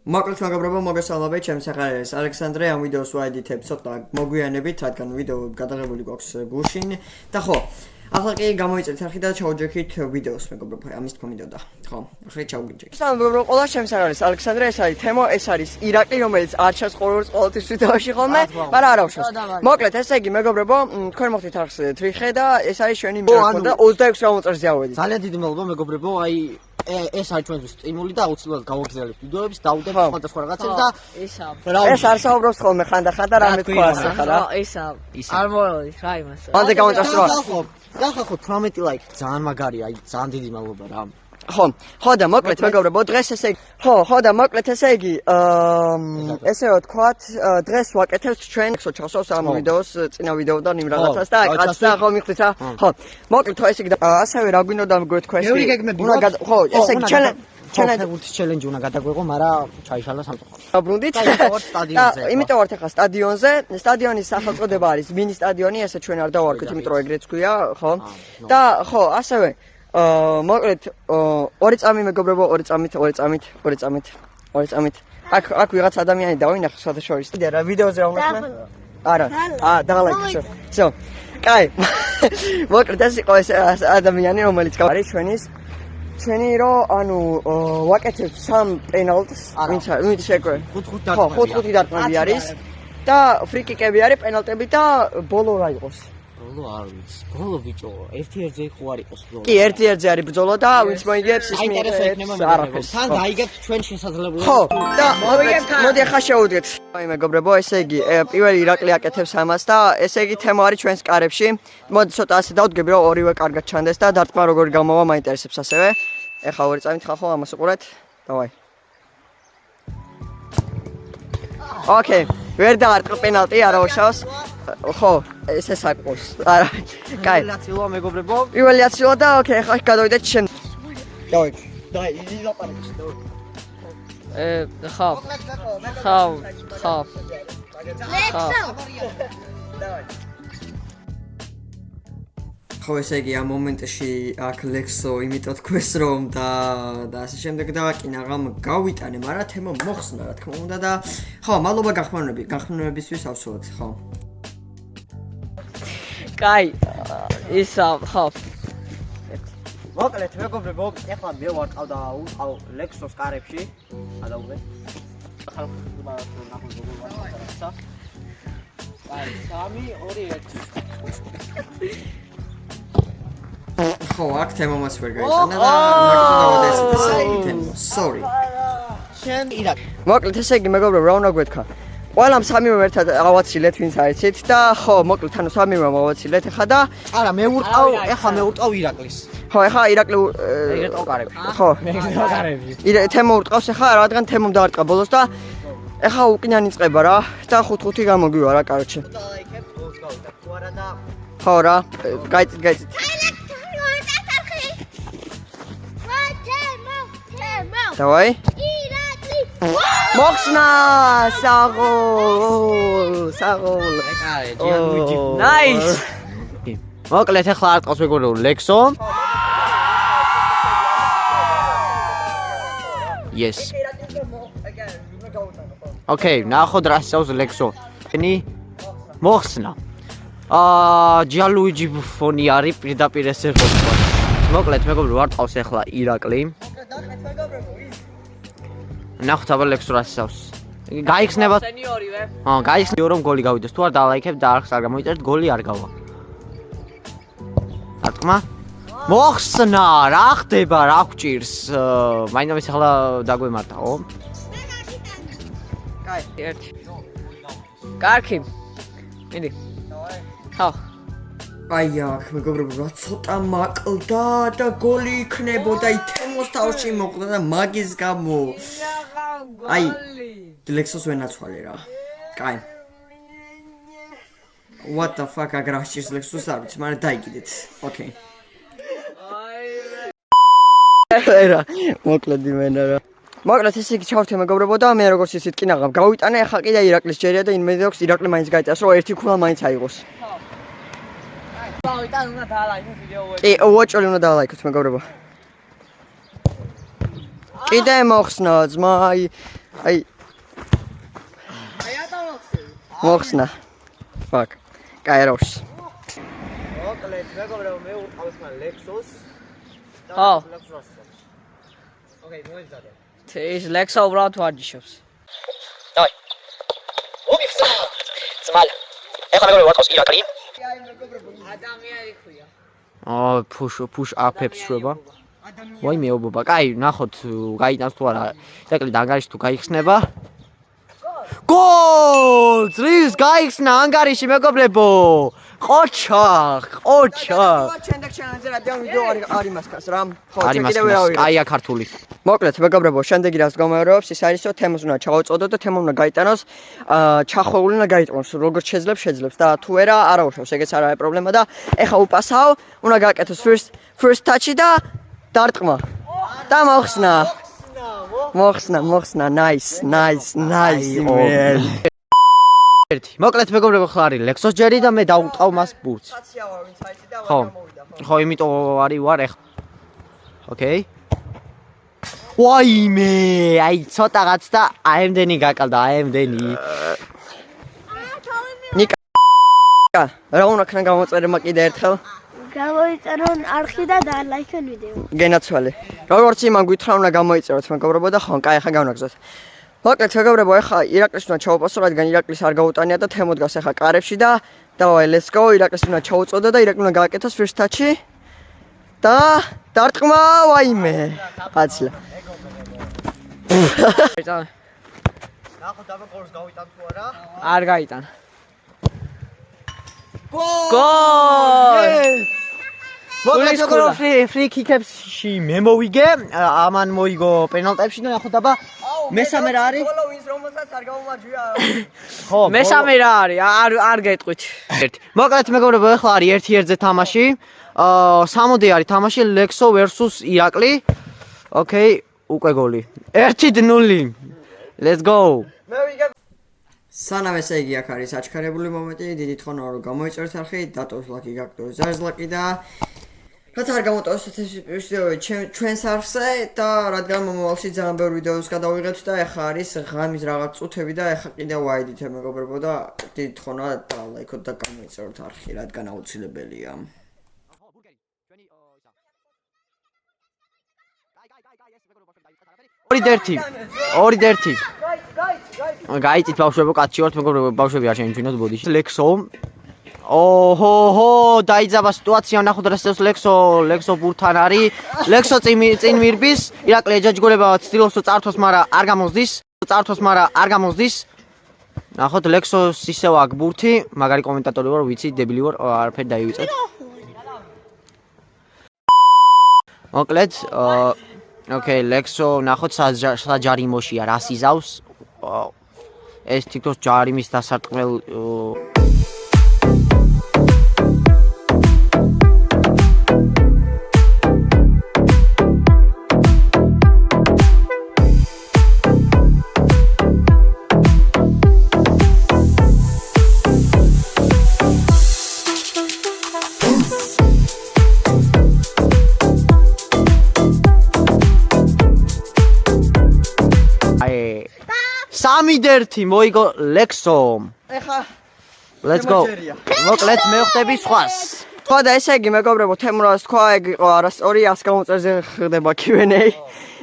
მოკლედ მეგობრებო, მოგესალმებით, ჩემს სახელს არის ალექსანდრე. ამ ვიდეოს ვაედიტებ ცოტა მოგვიანებით, რადგან ვიდეო გადაღებული გვაქვს გუშინ. და ხო, ახლა კი გამოიწევთ არხი და ჩავჯექით ვიდეოს, მეგობრებო, ამის თქმა მინდოდა. ხო, ახლა ჩავგიჯექით. სამ მეგობრებო, ყველა ჩემს სახელს არის ალექსანდრე, ეს არის თემო, ეს არის ირაკლი, რომელიც არ ჩანს ყოველთვის ვიდეოში ხოლმე, მაგრამ არ ავშოს. მოკლედ, ესე იგი, მეგობრებო, თქვენ მოხდით არხს თრიხე და ეს არის ჩვენი მიკროფონი და 26 წელიწადზე ავედით. ძალიან დიდი მადლობა, მეგობრებო, აი ეს არის ჩვენთვის სტიმული და აუცილებლად გავაგრძელებთ ვიდეოებს, დავუდებთ სხვადასხვა რაღაცებს და ეს არ საუბრობს ხოლმე ხანდახან და რამე თქვა ასე ხა რა. არ მოვიდი რა იმას. მანდე გამოწასროა. გახახო 18 ლაიქი, ძალიან მაგარია, აი ძალიან დიდი მადლობა რა. ხო და მოკლედ მეგობრებო, დღეს ესე იგი, ხო და მოკლედ ესე იგი, ესე ვთქვათ, დღეს ვაკეთებთ ჩვენ ჩავსვავს ამ ვიდეოს, წინა ვიდეოდან იმ რაღაცას და კაცსა ხო მიხვდით რა? ხო. მოკლედ ხო ესე იგი, ასევე რა გვინდოდა მგვეთქვა ეს? მეორე გეგმები. ხო, ესე იგი, ჩელენჯი ჩელენჯი უნდა გადაგვეღო, მაგრამ ჩაიშალა სამწუხაროდ. დაბრუნდით. იმიტომ ვართ ახლა სტადიონზე. სტადიონის სახელწოდება არის მინი სტადიონი, ესე ჩვენ არ დავარქეთ, იმიტომ რომ ეგრეც ქვია, ხო? და ხო, ასევე მოკლედ 2 წამი მეგობრებო, 2 წამით. აქ ვიღაც ადამიანი დავინახე საერთაშორის. რა ვიდეოზე ავნახე? არა. დაღლაიქე. всё. კაი. მოკლედ ეს იყო ეს ადამიანი, რომელიც არის ჩვენი რო ანუ ვაკეთებთ 3 პენალტს, ვინც შეგვე. 5-5 დარტყმები არის და ფრიკიკები არის პენალტები და ბოლო რა იყოს? ბოლო არ ვიცი. ბოლო ბიჭო, 1-1-ზე ხო არ იყოს ბოლო. კი, 1-1-ზე არის ბრძოლა და ვინც მოიგებს ის მიიღებს. თან დაიგებთ ჩვენ შესაძლებლობას. ხო, და მოდი ახლა შევუდგეთ. აი მეგობრებო, ესე იგი, პირველი ირაკლი აკეთებს ამას და ესე იგი თემა არის ჩვენს კარებში. მოდი ცოტა ასე დავდგები, რომ ორივე კარგად ჩანდეს და დარტყმა როგორი გამოვა მაინტერესებს ასევე. ეხლა 2 წამით ხახო ამას უყურეთ. დავაი. ოკეი, ვერ დაარტყა პენალტი, არა უშავს. ხო, ესე საკყოს. არა. კაი. აცილა მეგობრებო. პირველი აცილა და ოკეი, ახლა გადავიდეთ შენ. დავაი. ხო. ხო, ესე იგი ამ მომენტში აქ ლექსო იმიტომ თქვეს რომ და ასე შემდეგ და კი ნაღამ გავიტანე, მაგრამ თემა მოხსნა რა თქმა უნდა და ხო, მადლობა გახმოვანებისთვის ავსოთ, ხო. კაი, ისა, ხო. მოკლედ მეგობრებო, ეხლა მე ვარყავ ლექსოს კარებში. გადავუღე. ახლა აი, 3-2-1. ხო, აქ თემამაც ვერ გაიტანა და მაგით დავადეცით ესე თემა. Sorry. შენ ირაკლი. მოკლედ ესე იგი მეგობრებო, რა უნდა გვეთქვა? ყველამ სამივე ერთად ავაცილეთ, ვინც არიცით და ხო, მოკლედ ანუ სამივე ავაცილეთ ახლა და არა, მე ვურყავ, ეხლა მე ვურყავ ირაკლის. ხო, ახლა ირაკლი ირაკლი კარებში. ხო. მე კარებში. თემა ურტყავს ახლა, რადგან თემამ დაარტყა ბოლოს და ახლა უკიდან იწყება რა და 5-5 გამოგვივა რა, კაროჩე. დაიქებ, გოლს გავიდა. თუ არა და ხო რა, გაიწით. დავაი. ირაკლი. მოხსნა, საღოლ. ეკარე, ჯიანუიჯი. Nice. მოკლედ ახლა არტყავს მეგობრებო ლექსო. Yes. Okay, ნახოთ რა სწავს ლექსო. ენი მოხსნა. ჯიანუიჯი ბუფონი არის პირდაპირ ესე ხოთქვა. მოკლედ მეგობრებო არტყავს ახლა ირაკლი. ნახოთ აბა ლექსო რა სწავს. გაიხსნება. სენიორივე. გაიხსნიო რომ გოლი გავიდეს. თუ არ დალაიქებ და არხს არ გამოიწერთ, გოლი არ გავა. არტყმა? მოხსნა, რა ხდება, რა გვჭირს? მაინც ახლა დაგვემართა, ხო? კაი, ერთი. კარგი. მიდი. ხო. აი აქ მეგობრებო, რა ცოტა მაკლდა და გოლი იქნებოდა, თემოს თავში მოკვდა და მაგის გამო. აი, ლექსოს ვენაცვალე რა. კაი. What the fuck, აგრაშის ლექსოს არ ვიცი, მაგრამ დაიგიდეთ. ოკეი. რა, მოკლედ იმენა რა. მოკლედ ესე იგი ჩავთე მეგობრებო და მე როგორც ისეთ კი ნაღამ გავიტანე, ახლა კიდე ირაკლის ჯერია და იმედოქს ირაკლი მაინც გაიწას, რომ ერთი ქულა მაინც აიღოს. გავიტან უნდა დაალაიქოთ ვიდეო. კი, უოჭველი უნდა დაალაიქოთ მეგობრებო. კიდე მოხსნა ძმა, აი აი მოხსნა fuck კაეროს მოკლედ მეგობრებო მე უყავს მან ლექსოს ხო ოკეი მოიძადე ეს ლექსა უბრალოდ ვარჯიშობს დავай მოგიხსნა ძმალა ეხლა მეგობრებო ვატყავს ირაკლი ადამიანი ხუია push up-ებს შვება. ვაი მეუბობა. კაი, ნახოთ, გაიტანს თუ არა. ირაკლი ანგარიში თუ გაიხსნება. გოლ! ძრის გაიხსნა ანგარიში მეგობრებო. ყოჩა. ჩენდაკ ჩანაზე რადიო ვიდეო არ იმასკას რა. ხო, კაია ქართული. მოკლედ მეგობრებო, შემდეგი რას გამეორებს, ის არის რომ თემას უნდა ჩავაწოდოთ და თემა უნდა გაიტანოს, ჩახვეული უნდა გაიტანოს, როგორც შეძლებს და თუ არა უშავს, ეგეც არ არის პრობლემა და ეხა უპასაო, უნდა გააკეთოს first touch-ი და დარტყმა. და მოხსნა, nice. ერთი. მოკლედ მეგობრებო, ხლა არის ლექსოს ჯერი და მე დავუტყავ მას ბურთს. ხო, იმიტომ არის ვარ ეხლა. ოკეი. ვაიმე, აი ცოტაღაც და აემდენი გაკალდა, აემდენი. ნიკა. რა უნდა ქნა გამოწერება კიდე ერთხელ? გამოიწერონ არხი და დალაიქონ ვიდეო. გენაცვალე. როგორც იმან გითხრა უნდა გამოიწეროთ მეგობრებო და ხო, კაი, ახლა გავნაგზოთ. მოკლედ მეგობრებო, ახლა ირაკლის უნდა ჩავუპასო, რადგან ირაკლის არ გაუტანია და თემო დგას ახლა კარებში და დავაი, let's go, ირაკლის უნდა ჩაუწოდო და ირაკლი უნდა გააკეთოს first touch-ი და დარტყმა, ვაიმე. აცლა. ნახოთ აბა გოლს გავიტან თუ არა? არ გაიტან გოლ! მოკლედ free kick-ებში მე მოვიგე, ამან მოიგო პენალტებში და ნახოთ აბა მესამე რა არის? ბოლო ვინს რომელსაც არ გამომაჯვია. ხო, მესამე რა არის? არ გეტყვით. მოკლედ მეგობრებო, ახლა არის 1-1-ზე თამაში. 60 არის თამაში ლექსო versus ირაკლი. ოკეი, უკვე გოლი. 1-0. Let's go. სანამ ესე იგი აქ არის აჩქარებული მომენტი, დიდი თხოვნა რომ გამოიწეროთ არხი, დატოვოთ ლайკი, გაკეთოთ ზარზლაკი და რაც არ გამოტოვოთ ეს ვიდეო ჩვენს არხზე და რადგან მომავალში ძალიან ბევრი ვიდეოს გადავიღებთ და ახლა არის ღამის რაღაც წუთები და ახლა კიდევ ვაიდით მეგობრებო და დიდი თხოვნა და ლайკოთ და გამოიწეროთ არხი, რადგან აუცილებელია. ორი დერთი. გაიწით ბავშვებო, კაცი ვართ მეგობრებო, ბავშვები არ შეიმჩვენოთ ბოდიში. ლექსო. ოჰო, დაიძაბა სიტუაცია, ნახოთ რა სწავს ლექსო ბურთან არის. ლექსო წინ მირბის, ირაკლი ეჯაჯგურება ცდილობს წართოს, მაგრამ არ გამოსდის. ნახოთ ლექსოს ისევ აქ ბურთი, მაგარი კომენტატორი ვარ, ვიცი, დებილი ვარ, არაფერი დაივიწეთ. მოკლედ, ოკეი, ლექსო, ნახოთ საჯარიმოშია, რას იზავს. ეს თითქოს ჯარიმის დასარტყმელ სამიდერთი მოიგო ლექსო. ეხა Let's go. მოკლედ მე ვხდები სხვას. ხო და ესე იგი მეგობრებო, თემურას თქვა, ეგ იყო არასწორი 100 გამოწერზე ხდება Q&A.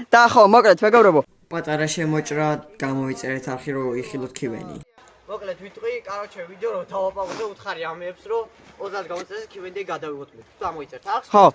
და ხო, მოკლედ მეგობრებო, პატარა შემოჭრა, გამოიწერეთ არხი რომ იხილოთ Q&A. მოკლედ ვიტყვი, კაროჩე ვიდეო რომ დავაპაუზე, უთხარი ამებს რომ 30 გამოწერზე Q&A გადავიღოთ. გამოიწერთ არხს. ხო.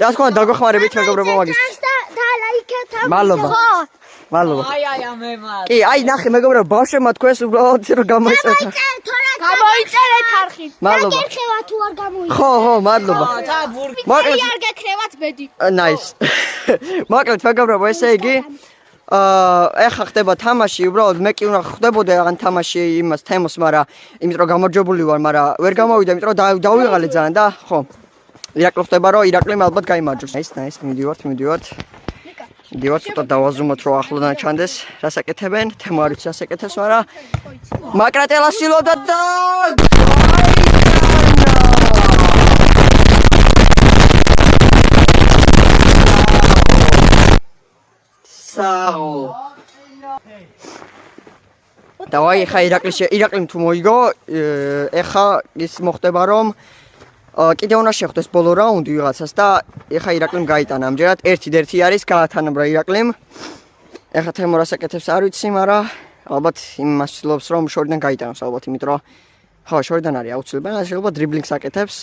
და თქვა დაგვეხმარებით მეგობრებო მაგის. და ლაიქეთ. მადლობა. აი ამემარ კი, აი ნახე მეგობრებო, ბავშვებმა თქვენს უბრალოდ რომ გამოიწერეთ. გამოიწერეთ არხი. მადლობა. გეკრევა თუ არ გამოიწერეთ. ხო, მადლობა. და ბურგი მოკლედ არ გეკრევათ ბედი. nice. მოკლედ მეგობრებო, ესე იგი ეხა ხდება თამაში, უბრალოდ მე კი უნდა ხდებოდა რაღაც თამაში იმას თემოს, მაგრამ იმიტომ რომ გამარჯვებული ვარ, მაგრამ ვერ გამოვიდა, იმიტომ რომ დავიღალე ძალიან და ხო. ირაკლი ხდება რომ ირაკლიმ ალბათ გაიმარჯვოს. nice, მიდივართ. მიდივართ, ცოტა დავაზუმოთ რომ ახლოდან ჩანდეს, რას აკეთებენ, თემო არ ვიცი რას აკეთებს, მაგრამ მაკრატელა სილოდა და საო დავაი ხა ირაკლიმ თუ მოიგო ეხა ის მოხდება რომ კიდე უნდა შეხვდეს ბოლო რაუნდი ვიღაცას და ეხა ირაკლიმ გაიტანა ამჯერად 1-1 არის გაათანაბრა ირაკლიმ ეხა თემურას აკეთებს არ ვიცი მაგრამ ალბათ იმას ცდილობს რომ შორიდან გაიტანოს ალბათ იმიტომ რომ ხო შორიდან არის აუცილებელი შეიძლება დრიბლინგს აკეთებს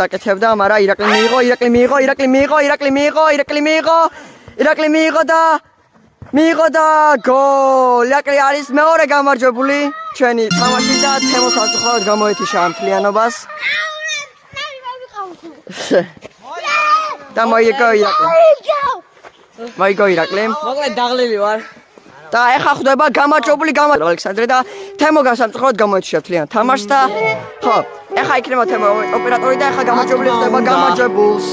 საკეთებდა, მაგრამ ირაკლი მიიღო და გოლ. ირაკლი არის მეორე გამარჯვებული ჩვენი თამაში და თემოს ასწავლად გამოეთიშა ამ თლიანობას. და მოიგო ირაკლი. მოკლედ დაღლილი ვარ. და ეხა ხვდება გამარჯვებული ალექსანდრე და თემო გასამწუხაროდ გამოეთიშა თლიან თამაშს და ხო ეხა იქნება თემო ოპერატორი და ეხა გამარჯვებული ხდება გამარჯვებულს.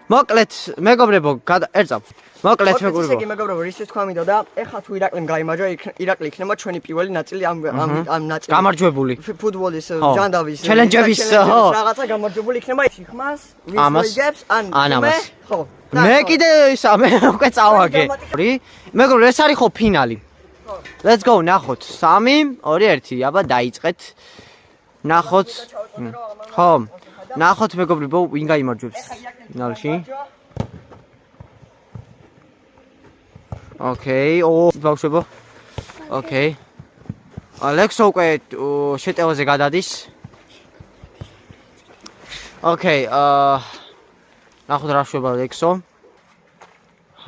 მოკლედ მეგობრებო ერწავ მოკლედ მეგობრებო რისთვის თქვა მინდა და ეხა თუ ირაკლიმ გაიმარჯვა ირაკლი იქნება ჩვენი პირველი ნაწილი ამ ნაწილი გამარჯვებული ფუტბოლის ჯანდავის ჩელენჯების რაღაცა გამარჯვებული იქნება ხმას ვის მოიგებს ან ხო მე კიდე ისა მე უკვე წავაგე მეგობრებო ეს არის ხო ფინალი let's go ნახოთ 3 2 1 აბა დაიწყეთ ნახოთ ხო ნახოთ მეგობრებო ვინ გაიმარჯვებს ფინალში ოკეი ბავშვებო ოკეი ალექსო უკვე შეტევაზე გადადის ოკეი ნახოთ რა შვება ალექსო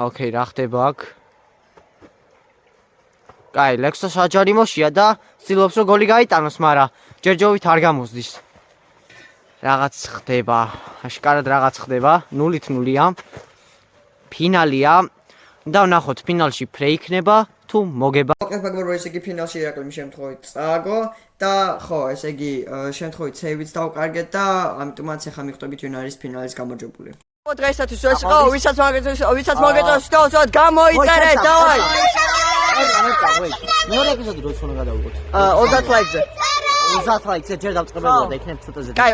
ოკეი რა ხდება აქ კაი ლექსო საჯარიმოშია და ცდილობს რომ გოლი გაიტანოს მაგრამ ჯერჯერობით არ გამოსდის რაღაც ხდება აშკარად რაღაც ხდება 0-0-ია ფინალია და ვნახოთ ფინალში ფრე იქნება თუ მოგება მოგება ესე იგი ფინალში ირაკლიმ შემთხვევით წააგო და ხო ესე იგი შემთხვევით სეივიც დავკარგეთ და ამიტომაც ახლა მიხვდებით ვინ არის ფინალის გამარჯვებული დღეისათვის ეს იყო ვისაც მოგეწონს შტოსოთ გამოიწერეთ დავაი მეორე ეპიზოდი როდის უნდა გადავიღოთ 30 ლაიქზე 30 ლაიქზე ჯერ დავწყებებოდა და იქნებ ცოტაზე კაი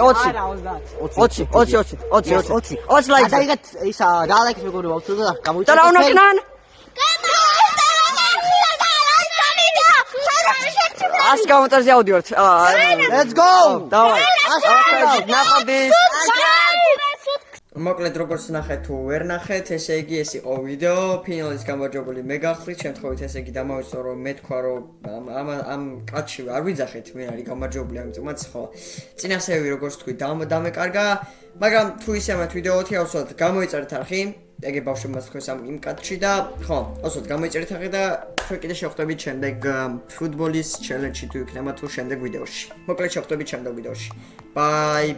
20 ლაიქზე დაიგეთ ისა რა ლაიქს მეგობრებო ცოტა და გამოიწერეთ და რა უნდა ქნან ას გამოწერზე ავდივართ let's go დავაი ნახავდის მოკლედ როგორც ნახეთ თუ ვერ ნახეთ ესე იგი ეს იყო ვიდეო ფინალის გამარჯვებული მე გახვრით შემთხვევით ესე იგი დამავიწყო რომ მე თქვა რომ ამ კაცში არ ვიძახეთ მე არის გამარჯვებული ამიტომაც ხო წინასევი როგორც თქვი დამეკარგა მაგრამ თუ ისე ამათ ვიდეოთი ავსვათ გამოიწერეთ არხი ეგე ბავშვებმა თქვეს იმ კაცში და ხო ავსვათ გამოიწერეთ არხი და ჩვენ კიდე შევხვდებით შემდეგ ფუტბოლის ჩელენჯში თუ იქნება თუ შემდეგ ვიდეოში მოკლედ შევხვდებით შემდეგ ვიდეოში ბაი